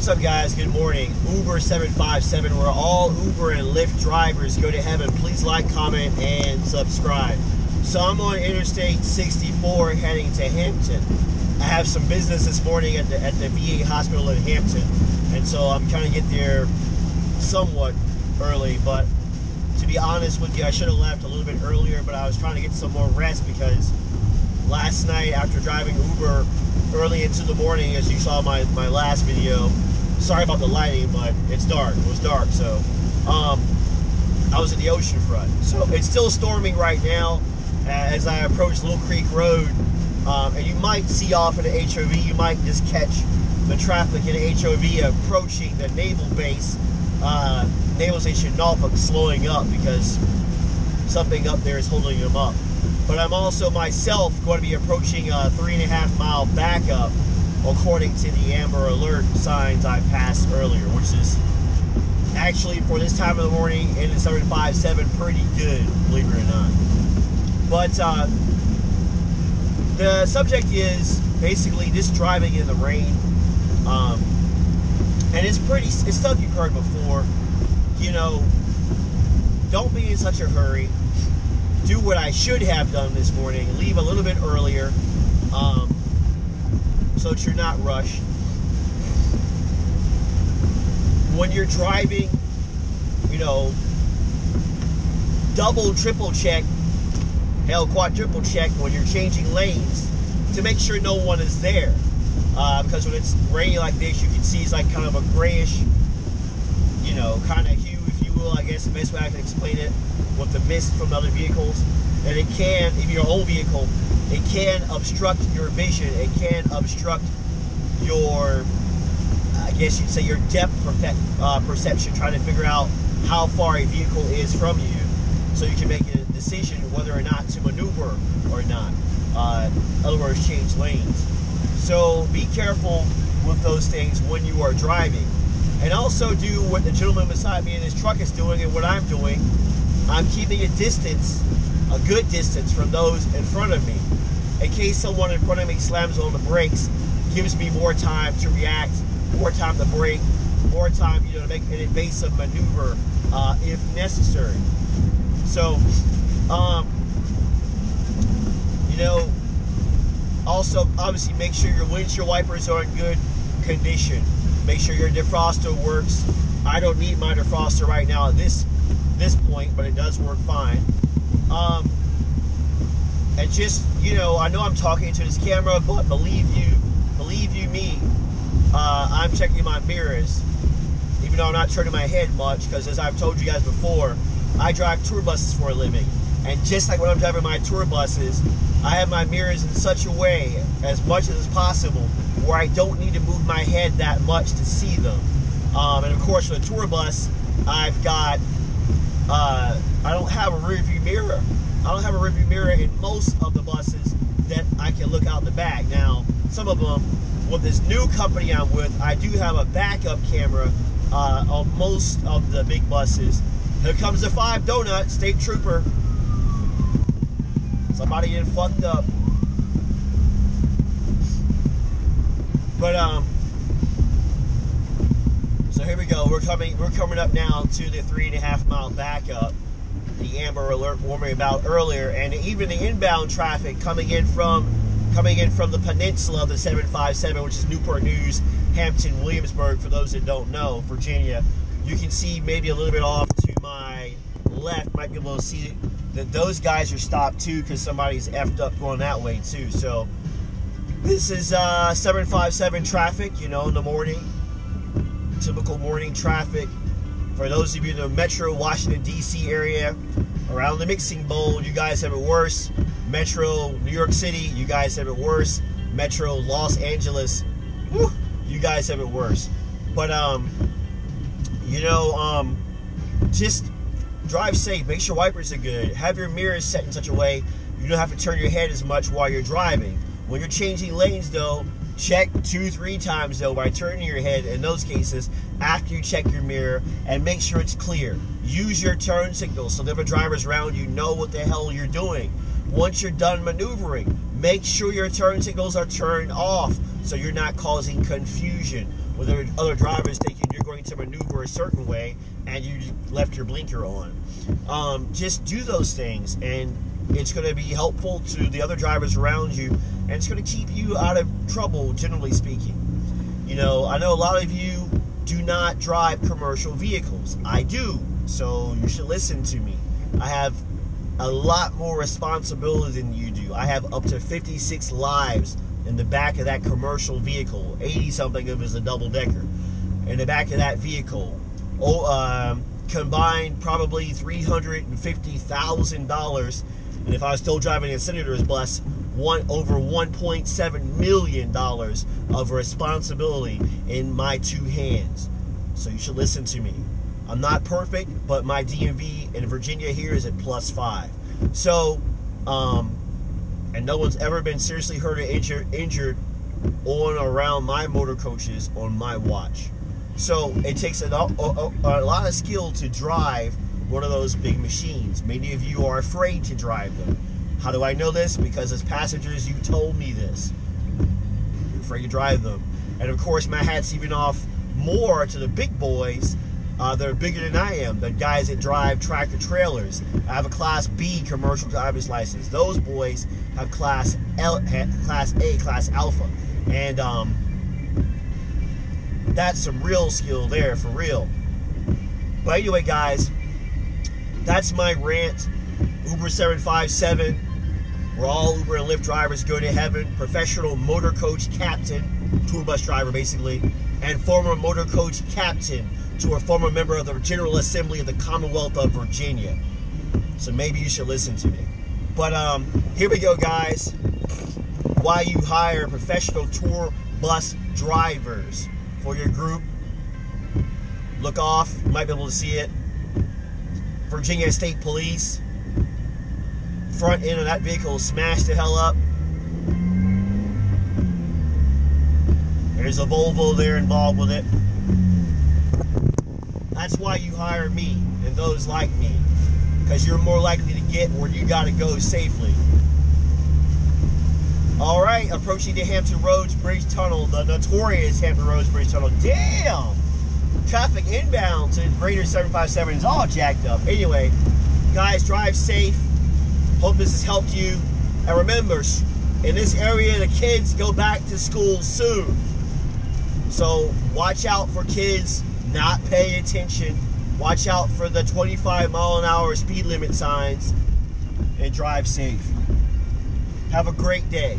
What's up, guys? Good morning. Uber 757, where all Uber and Lyft drivers go to heaven. Please like, comment, and subscribe. So I'm on Interstate 64 heading to Hampton. I have some business this morning at the VA hospital in Hampton, and so I'm trying to get there somewhat early. But to be honest with you, I should have left a little bit earlier, but I was trying to get some more rest because last night, after driving Uber early into the morning, as you saw my last video, sorry about the lighting, but it's dark. It was dark, so I was at the ocean front. So it's still storming right now as I approach Little Creek Road, and you might see off in the HOV, you might just catch the traffic in the HOV approaching the naval base, Naval Station Norfolk, slowing up because something up there is holding them up. But I'm also myself going to be approaching a 3.5 mile backup according to the Amber Alert signs I passed earlier, which is actually, for this time of the morning in the 757, pretty good, believe it or not. But the subject is basically just driving in the rain, and it's stuff you've heard before. You know, don't be in such a hurry. Do what I should have done this morning. Leave a little bit earlier, so that you're not rushed. When you're driving, you know, double, triple check, hell, quadruple check when you're changing lanes to make sure no one is there. Because when it's raining like this, you can see it's like kind of a grayish, you know, kind of hue, if you will. I guess the best way I can explain it, with the mist from other vehicles. And it can, if your own vehicle, it can obstruct your vision. It can obstruct your, I guess you'd say, your depth perception, trying to figure out how far a vehicle is from you, so you can make a decision whether or not to maneuver or not. In other words, change lanes. So be careful with those things when you are driving. And also do what the gentleman beside me in his truck is doing and what I'm doing. I'm keeping a distance, a good distance, from those in front of me. In case someone in front of me slams on the brakes, gives me more time to react, more time to brake, more time, you know, to make an evasive maneuver if necessary. So, you know, also obviously make sure your windshield wipers are in good condition. Make sure your defroster works. I don't need my defroster right now at this point, but it does work fine. And just, you know, I know I'm talking to this camera, but believe you me, I'm checking my mirrors, even though I'm not turning my head much, because as I've told you guys before, I drive tour buses for a living. And just like when I'm driving my tour buses, I have my mirrors in such a way, as much as possible, where I don't need to move my head that much to see them. And of course, for the tour bus, I've got, I don't have a rear view mirror. I don't have a rear view mirror in most of the buses that I can look out the back. Now, some of them, with this new company I'm with, I do have a backup camera on most of the big buses. Here comes the 5 Donut State Trooper. Somebody getting fucked up. But so here we go. We're coming up now to the 3.5 mile backup. The Amber Alert warned me about earlier, and even the inbound traffic coming in from the peninsula of the 757, which is Newport News, Hampton, Williamsburg. For those that don't know, Virginia, you can see maybe a little bit off to my left. Might be able to see that those guys are stopped too, because somebody's effed up going that way too. So this is 757 traffic, you know, in the morning. Typical morning traffic. For those of you in the Metro Washington, D.C. area, around the Mixing Bowl, you guys have it worse. Metro New York City, you guys have it worse. Metro Los Angeles, whew, you guys have it worse. But, you know, just drive safe. Make sure wipers are good. Have your mirrors set in such a way you don't have to turn your head as much while you're driving. When you're changing lanes, though, check 2-3 times, though, by turning your head in those cases after you check your mirror, and make sure it's clear. Use your turn signals so the other drivers around you know what the hell you're doing. Once you're done maneuvering, make sure your turn signals are turned off so you're not causing confusion. with other drivers thinking you're going to maneuver a certain way and you left your blinker on. Just do those things, and it's going to be helpful to the other drivers around you, and it's going to keep you out of trouble, generally speaking. You know, I know a lot of you do not drive commercial vehicles. I do, so you should listen to me. I have a lot more responsibility than you do. I have up to 56 lives in the back of that commercial vehicle. 80 something of it is a double decker. In the back of that vehicle, combined probably $350,000, and if I was still driving a Senator's bus, over $1.7 million of responsibility in my two hands. So you should listen to me. I'm not perfect, but my DMV in Virginia here is at +5. So, and no one's ever been seriously hurt or injured on or around my motor coaches on my watch. So it takes a lot of skill to drive one of those big machines. Many of you are afraid to drive them. How do I know this? Because as passengers, you told me this. You're afraid to drive them. And of course, my hat's even off more to the big boys that are bigger than I am, the guys that drive tractor trailers. I have a Class B commercial driver's license. Those boys have Class A, Class Alpha. And that's some real skill there, for real. But anyway, guys, that's my rant. Uber 757, where all Uber and Lyft drivers go to heaven. Professional motor coach captain, tour bus driver basically, and former motor coach captain to a former member of the General Assembly of the Commonwealth of Virginia. So maybe you should listen to me. But here we go, guys. Why you hire professional tour bus drivers for your group. Look off, you might be able to see it. Virginia State Police. Front end of that vehicle smashed the hell up. There's a Volvo there involved with it. That's why you hire me and those like me, because you're more likely to get where you got to go safely. All right, approaching the Hampton Roads Bridge Tunnel, the notorious Hampton Roads Bridge Tunnel. Damn! Traffic inbound to Raider 757 is all jacked up. Anyway, guys, drive safe. Hope this has helped you. And remember, in this area, the kids go back to school soon. So watch out for kids not paying attention. Watch out for the 25-mile-an-hour speed limit signs. And drive safe. Have a great day.